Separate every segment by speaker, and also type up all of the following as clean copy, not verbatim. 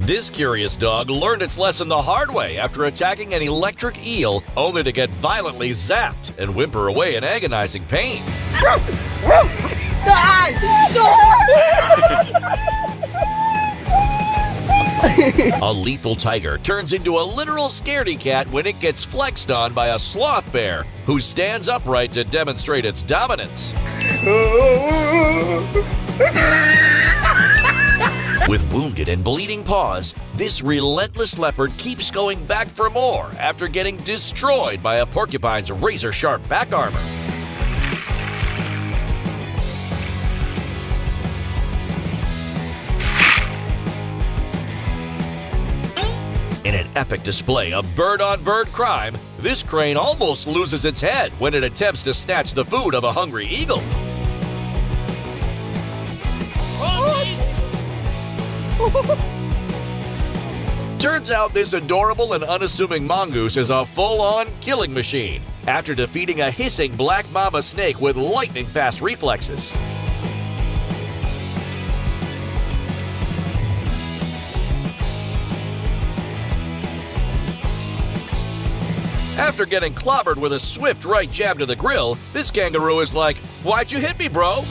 Speaker 1: This curious dog learned its lesson the hard way after attacking an electric eel, only to get violently zapped and whimper away in agonizing pain. A lethal tiger turns into a literal scaredy cat when it gets flexed on by a sloth bear who stands upright to demonstrate its dominance. With wounded and bleeding paws, this relentless leopard keeps going back for more after getting destroyed by a porcupine's razor-sharp back armor. In an epic display of bird-on-bird crime, this crane almost loses its head when it attempts to snatch the food of a hungry eagle. Turns out this adorable and unassuming mongoose is a full-on killing machine after defeating a hissing black mamba snake with lightning-fast reflexes. After getting clobbered with a swift right jab to the grill, this kangaroo is like, "Why'd you hit me, bro?"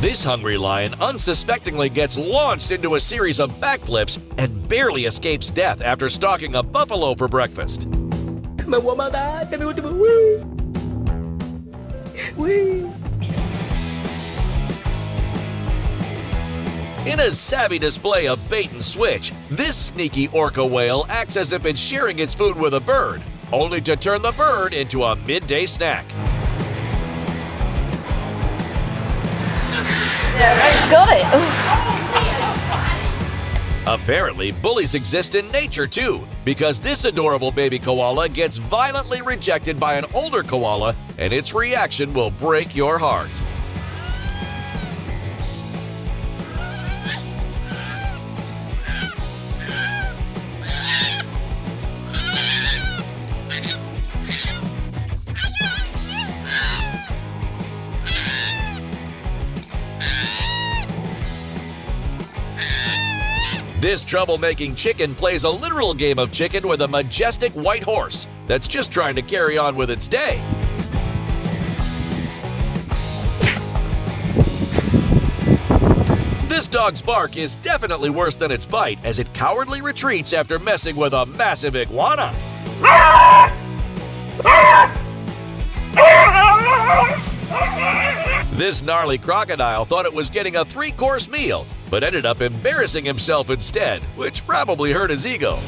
Speaker 1: This hungry lion unsuspectingly gets launched into a series of backflips and barely escapes death after stalking a buffalo for breakfast. In a savvy display of bait and switch, this sneaky orca whale acts as if it's sharing its food with a bird, only to turn the bird into a midday snack.
Speaker 2: Got it!
Speaker 1: Apparently, bullies exist in nature too, because this adorable baby koala gets violently rejected by an older koala, and its reaction will break your heart. This troublemaking chicken plays a literal game of chicken with a majestic white horse that's just trying to carry on with its day. This dog's bark is definitely worse than its bite as it cowardly retreats after messing with a massive iguana. This gnarly crocodile thought it was getting a 3-course meal, but ended up embarrassing himself instead, which probably hurt his ego.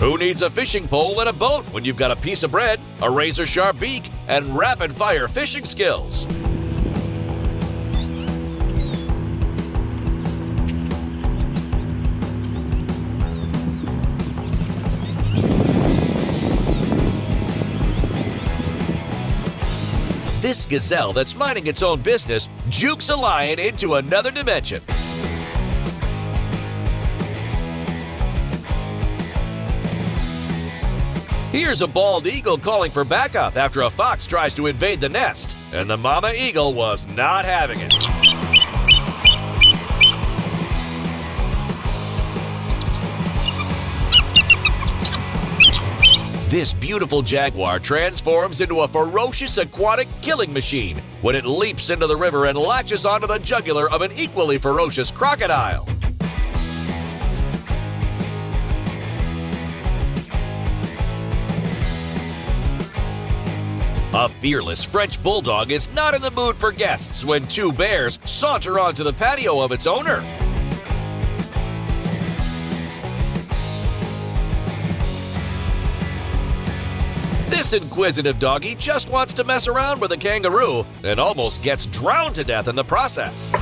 Speaker 1: Who needs a fishing pole and a boat when you've got a piece of bread, a razor-sharp beak, and rapid-fire fishing skills? This gazelle that's minding its own business jukes a lion into another dimension. Here's a bald eagle calling for backup after a fox tries to invade the nest, and the mama eagle was not having it. This beautiful jaguar transforms into a ferocious aquatic killing machine when it leaps into the river and latches onto the jugular of an equally ferocious crocodile. A fearless French bulldog is not in the mood for guests when 2 bears saunter onto the patio of its owner. This inquisitive doggy just wants to mess around with a kangaroo and almost gets drowned to death in the process.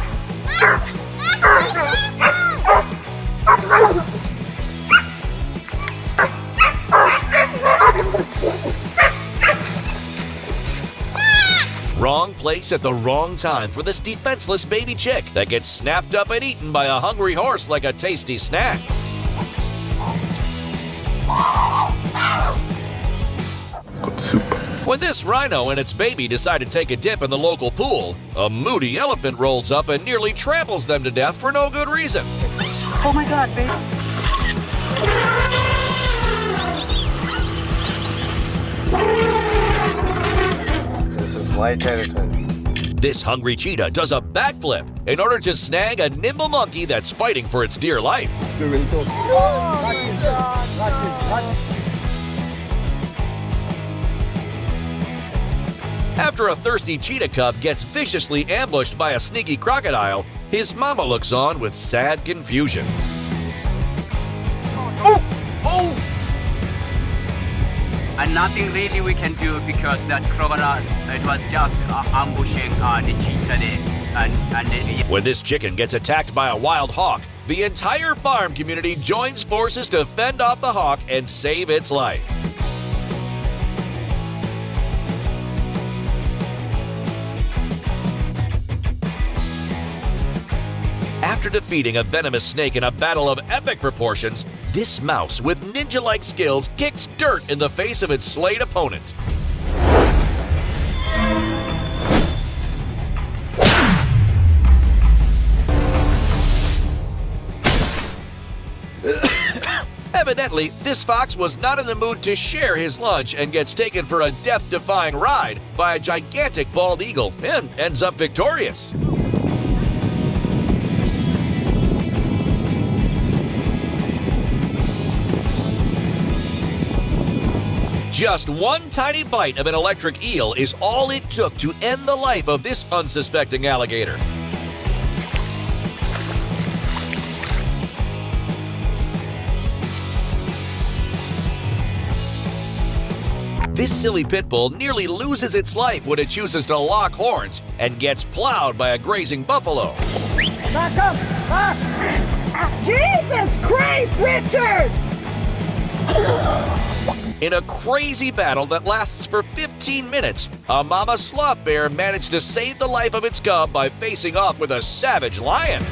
Speaker 1: Wrong place at the wrong time for this defenseless baby chick that gets snapped up and eaten by a hungry horse like a tasty snack.
Speaker 2: Got soup.
Speaker 1: When this rhino and its baby decide to take a dip in the local pool, a moody elephant rolls up and nearly tramples them to death for no good reason.
Speaker 3: Oh my God, babe.
Speaker 2: This is my territory.
Speaker 1: This hungry cheetah does a backflip in order to snag a nimble monkey that's fighting for its dear life. After a thirsty cheetah cub gets viciously ambushed by a sneaky crocodile, his mama looks on with sad confusion.
Speaker 4: And nothing really we can do because that crocodile, it was just ambushing the cheetah there.
Speaker 1: When this chicken gets attacked by a wild hawk, the entire farm community joins forces to fend off the hawk and save its life. After defeating a venomous snake in a battle of epic proportions, this mouse with ninja-like skills kicks dirt in the face of its slayed opponent. Evidently, this fox was not in the mood to share his lunch and gets taken for a death-defying ride by a gigantic bald eagle and ends up victorious. Just one tiny bite of an electric eel is all it took to end the life of this unsuspecting alligator. This silly pit bull nearly loses its life when it chooses to lock horns and gets plowed by a grazing buffalo.
Speaker 3: Back up! Back! Jesus Christ, Richard!
Speaker 1: In a crazy battle that lasts for 15 minutes, a mama sloth bear managed to save the life of its cub by facing off with a savage lion.